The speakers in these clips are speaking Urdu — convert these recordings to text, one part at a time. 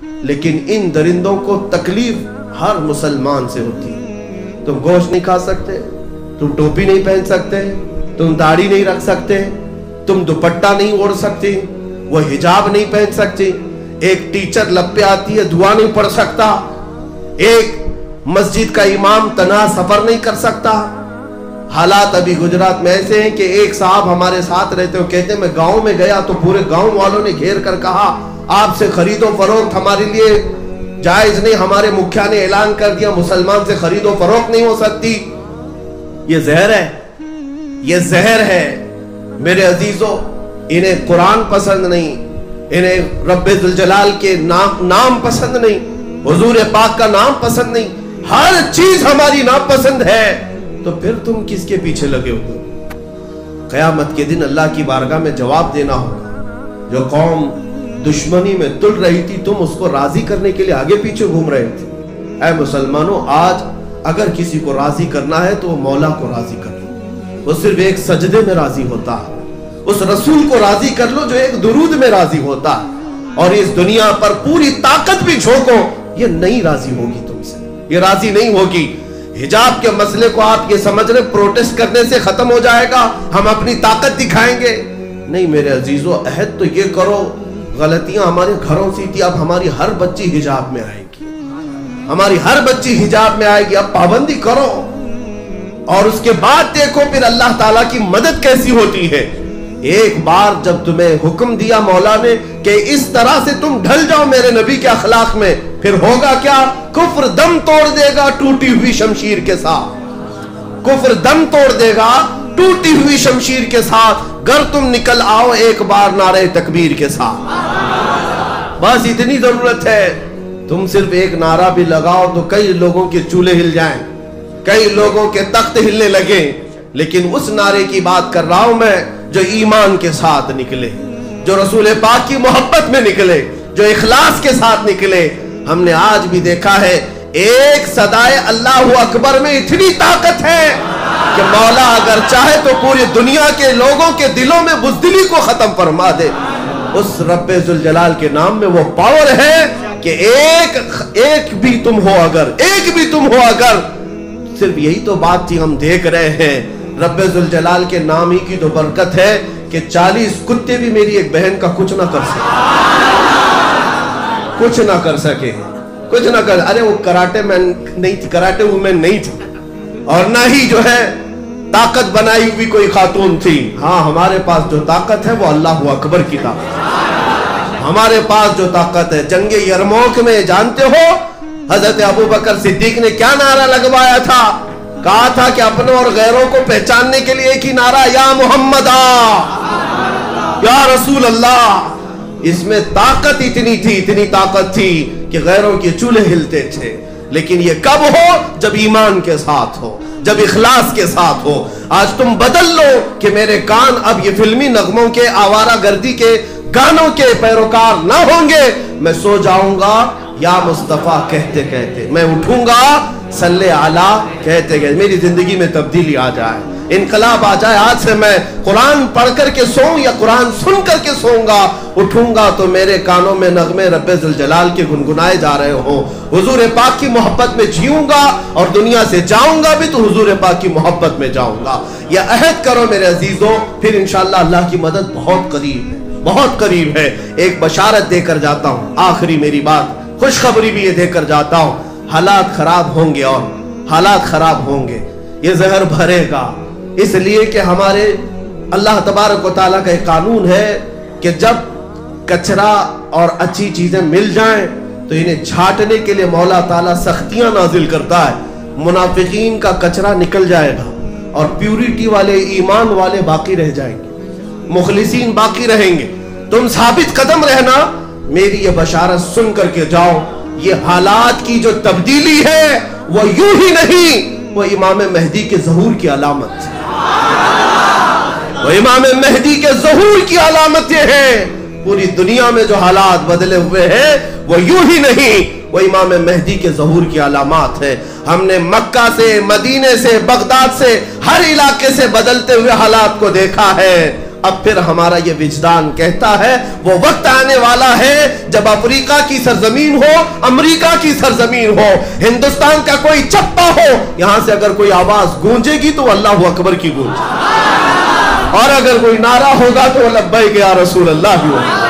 لیکن ان درندوں کو تکلیف ہر مسلمان سے ہوتی ہے۔ تم گوشت نہیں کھا سکتے، تم ٹوپی نہیں پہن سکتے، تم داڑھی نہیں رکھ سکتے، تم دوپٹہ نہیں اوڑھ سکتے، وہ حجاب نہیں پہن سکتے، ایک ٹیچر لب پہ آتی ہے دعا نہیں پڑھ سکتا، ایک مسجد کا امام تنہا سفر نہیں کر سکتا۔ حالات ابھی گجرات میں ایسے ہیں کہ ایک صاحب ہمارے ساتھ رہتے ہو، کہتے ہیں میں گاؤں میں گیا تو پورے گاؤں والوں نے گھیر کر کہا آپ سے خرید و فروخت ہمارے لیے جائز نہیں، ہمارے مکھیا نے اعلان کر دیا مسلمان سے خرید و فروخت نہیں ہو سکتی۔ یہ زہر ہے، یہ زہر ہے میرے عزیزو۔ انہیں قرآن پسند نہیں، انہیں رب ذوالجلال کے نام پسند نہیں، حضور پاک کا نام پسند نہیں، ہر چیز ہماری ناپسند ہے، تو پھر تم کس کے پیچھے لگے ہو؟ قیامت کے دن اللہ کی بارگاہ میں جواب دینا ہوگا۔ جو قوم دشمنی میں تل رہی تھی تم اس کو راضی کرنے کے لیے آگے پیچھے گھوم رہے تھے۔ اے مسلمانوں، آج اگر کسی کو راضی کرنا ہے تو وہ مولا کو راضی کر لو، وہ صرف ایک سجدے میں راضی ہوتا ہے۔ اس رسول کو راضی کر لو جو ایک درود میں راضی ہوتا ہے، اور اس دنیا پر پوری طاقت بھی جھونکو یہ نہیں راضی ہوگی تم سے، یہ راضی نہیں ہوگی۔ حجاب کے مسئلے کو آپ یہ سمجھ رہے پروٹیسٹ کرنے سے ختم ہو جائے گا، ہم اپنی طاقت دکھائیں گے؟ نہیں میرے عزیزو، عہد تو یہ کرو، غلطیاں ہمارے گھروں سے تھی، اب ہماری ہر بچی حجاب میں آئے گی، ہماری ہر بچی حجاب میں آئے گی، اب پابندی کرو، اور اس کے بعد دیکھو پھر اللہ تعالیٰ کی مدد کیسی ہوتی ہے۔ ایک بار جب تمہیں حکم دیا مولا نے کہ اس طرح سے تم ڈھل جاؤ میرے نبی کے اخلاق میں، پھر ہوگا کیا؟ کفر دم توڑ دے گا ٹوٹی ہوئی شمشیر کے ساتھ، کفر دم توڑ دے گا ٹوٹی ہوئی شمشیر کے ساتھ۔ گر تم نکل آؤ ایک بار نعرہ تکبیر کے ساتھ، بس اتنی ضرورت ہے۔ تم صرف ایک نعرہ بھی لگاؤ تو کئی لوگوں کے چولہے ہل جائیں، کئی لوگوں کے تخت ہلنے لگے، لیکن اس نعرے کی بات کر رہا ہوں میں جو ایمان کے ساتھ نکلے، جو رسول پاک کی محبت میں نکلے، جو اخلاص کے ساتھ نکلے۔ ہم نے آج بھی دیکھا ہے ایک صدائے اللہ اکبر میں اتنی طاقت ہے کہ مولا اگر چاہے تو پوری دنیا کے لوگوں کے دلوں میں بزدلی کو ختم فرما دے۔ اس رب ذوالجلال کے نام میں وہ پاور ہے کہ ایک بھی تم ہو اگر، ایک بھی تم ہو اگر، صرف یہی تو بات تھی ہم دیکھ رہے ہیں۔ رب ذوالجلال کے نام ہی کی تو برکت ہے کہ 40 کتے بھی میری ایک بہن کا کچھ نہ کر سکے، کچھ نہ کر سکے، کچھ نہ کر۔ ارے وہ کراٹے مین نہیں تھی، کراٹے وومن نہیں تھی، اور نہ ہی جو ہے طاقت بنائی ہوئی کوئی خاتون تھی۔ ہاں ہمارے پاس جو طاقت ہے وہ اللہ اکبر کی طاقت، ہمارے پاس جو طاقت ہے۔ جنگ یرموک میں جانتے ہو حضرت ابوبکر صدیق نے کیا نعرہ لگوایا تھا؟ کہا تھا کہ اپنوں اور غیروں کو پہچاننے کے لیے ایک ہی نعرہ، یا محمد یا رسول اللہ۔ اس میں طاقت اتنی تھی، اتنی طاقت تھی کہ غیروں کے چولہے ہلتے تھے۔ لیکن یہ کب ہو؟ جب ایمان کے ساتھ ہو، جب اخلاص کے ساتھ ہو۔ آج تم بدل لو کہ میرے کان اب یہ فلمی نغموں کے، آوارہ گردی کے گانوں کے پیروکار نہ ہوں گے۔ میں سو جاؤں گا یا مصطفیٰ کہتے کہتے، میں اٹھوں گا صلی علیہ کہتے کہتے، میری زندگی میں تبدیلی آ جائے، انقلاب آ جائے۔ آج سے میں قرآن پڑھ کر کے سوؤں یا قرآن سن کر کے سوؤں گا، اٹھوں گا تو میرے کانوں میں نغمے رب ذوالجلال کے گنگنائے جا رہے ہوں، حضور پاک کی محبت میں جیوں گا، اور دنیا سے جاؤں گا بھی تو حضور پاک کی محبت میں جاؤں گا۔ یہ عہد کرو میرے عزیزوں، پھر انشاءاللہ اللہ کی مدد بہت قریب ہے، بہت قریب ہے۔ ایک بشارت دے کر جاتا ہوں، آخری میری بات، خوشخبری بھی یہ دے کر جاتا ہوں۔ حالات خراب ہوں گے، اور حالات خراب ہوں گے، یہ زہر بھرے گا، اس لیے کہ ہمارے اللہ تبارک و تعالیٰ کا ایک قانون ہے کہ جب کچرا اور اچھی چیزیں مل جائیں تو انہیں چھانٹنے کے لیے مولا تعالیٰ سختیاں نازل کرتا ہے۔ منافقین کا کچرا نکل جائے گا اور پیوریٹی والے، ایمان والے باقی رہ جائیں گے، مخلصین باقی رہیں گے۔ تم ثابت قدم رہنا، میری یہ بشارت سن کر کے جاؤ۔ یہ حالات کی جو تبدیلی ہے وہ یوں ہی نہیں، وہ امام مہدی کے ظہور کی علامت ہے، وہ امام مہدی کے ظہور کی علامت یہ ہے۔ پوری دنیا میں جو حالات بدلے ہوئے ہیں وہ یوں ہی نہیں، وہ امام مہدی کے ظہور کی علامات ہے۔ ہم نے مکہ سے، مدینے سے، بغداد سے، ہر علاقے سے بدلتے ہوئے حالات کو دیکھا ہے۔ اب پھر ہمارا یہ وجدان کہتا ہے وہ وقت آنے والا ہے جب افریقہ کی سرزمین ہو، امریکہ کی سرزمین ہو، ہندوستان کا کوئی چپا ہو، یہاں سے اگر کوئی آواز گونجے گی تو اللہ اکبر کی گونجے، اور اگر کوئی نعرہ ہوگا تو لبیک یا رسول اللہ بھی ہوگا۔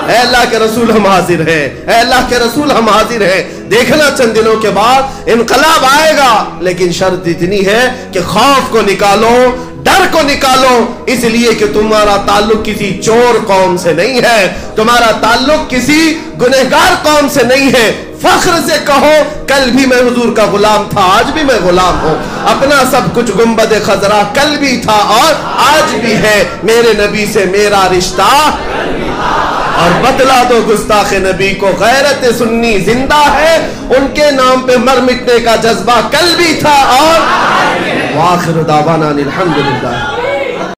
اے اللہ کے رسول ہم حاضر ہیں، اے اللہ کے رسول ہم حاضر ہیں۔ دیکھنا چند دنوں کے بعد انقلاب آئے گا، لیکن شرط اتنی ہے کہ خوف کو نکالو، ڈر کو نکالو، اس لیے کہ تمہارا تعلق کسی چور قوم سے نہیں ہے، تمہارا تعلق کسی گنہگار قوم سے نہیں ہے۔ فخر سے کہو کل بھی میں حضور کا غلام تھا، آج بھی میں غلام ہوں، اپنا سب کچھ گنبد خضرا کل بھی تھا اور آج بھی ہے، میرے نبی سے میرا رشتہ، اور بتلا دو گستاخ نبی کو غیرت سنی زندہ ہے، ان کے نام پہ مر مٹنے کا جذبہ کل بھی تھا اور وآخر دعوانا الحمدللہ۔